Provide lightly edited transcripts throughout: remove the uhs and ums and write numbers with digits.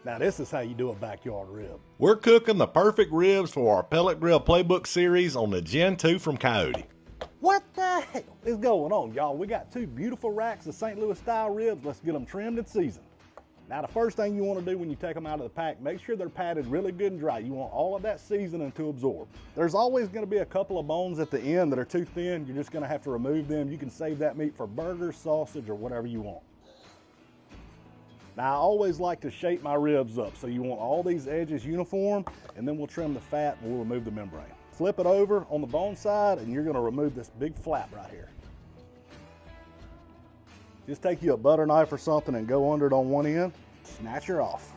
Now this is how you do a backyard rib. We're cooking the perfect ribs for our pellet grill playbook series on the Gen 2 from Coyote. What the hell is going on, y'all? We got two beautiful racks of St. Louis style ribs. Let's get them trimmed and seasoned. Now the first thing you want to do when you take them out of the pack, make sure they're patted really good and dry. You want all of that seasoning to absorb. There's always going to be a couple of bones at the end that are too thin. You're just going to have to remove them. You can save that meat for burgers, sausage, or whatever you want. Now I always like to shape my ribs up, so you want all these edges uniform, and then we'll trim the fat and we'll remove the membrane. Flip it over on the bone side and you're going to remove this big flap right here. Just take you a butter knife or something and go under it on one end, snatch her off.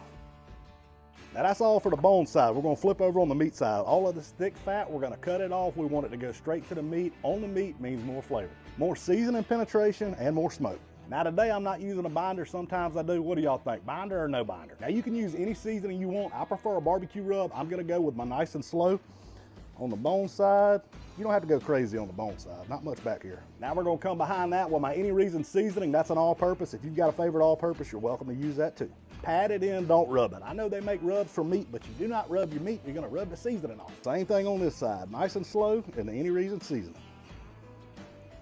Now that's all for the bone side. We're going to flip over on the meat side. All of this thick fat, we're going to cut it off. We want it to go straight to the meat. On the meat means more flavor, more seasoning penetration, and more smoke. Now today I'm not using a binder, sometimes I do. What do y'all think, binder or no binder? Now you can use any seasoning you want. I prefer a barbecue rub. I'm gonna go with my nice and slow. On the bone side, you don't have to go crazy on the bone side, not much back here. Now we're gonna come behind that with my any reason seasoning. That's an all-purpose. If you've got a favorite all-purpose, you're welcome to use that too. Pat it in, don't rub it. I know they make rubs for meat, but you do not rub your meat, you're gonna rub the seasoning off. Same thing on this side, nice and slow, and the any reason seasoning.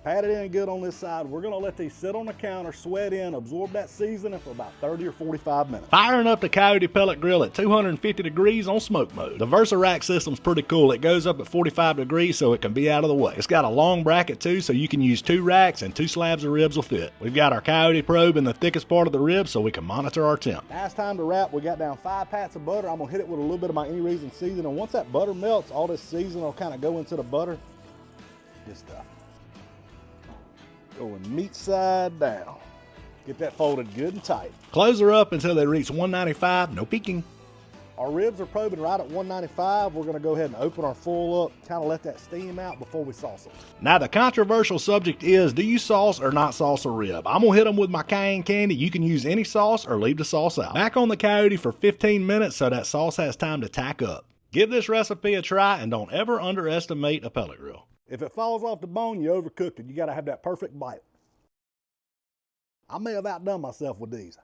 Pat it in good on this side. We're gonna let these sit on the counter, sweat in, absorb that seasoning for about 30 or 45 minutes. Firing up the Coyote pellet grill at 250 degrees on smoke mode. The VersaRack system's pretty cool. It goes up at 45 degrees so it can be out of the way. It's got a long bracket too, so you can use 2 racks and 2 slabs of ribs will fit. We've got our Coyote probe in the thickest part of the rib so we can monitor our temp. Now it's time to wrap. We got down 5 pats of butter. I'm gonna hit it with a little bit of my any reason seasoning. Once that butter melts, all this seasoning will kind of go into the butter. Good stuff. Going meat side down. Get that folded good and tight. Close her up until they reach 195, no peeking. Our ribs are probing right at 195. We're gonna go ahead and open our full up, kind of let that steam out before we sauce them. Now the controversial subject is, do you sauce or not sauce a rib? I'm gonna hit them with my cayenne candy. You can use any sauce or leave the sauce out. Back on the Coyote for 15 minutes so that sauce has time to tack up. Give this recipe a try and don't ever underestimate a pellet grill. If it falls off the bone, you overcooked it. You gotta have that perfect bite. I may have outdone myself with these.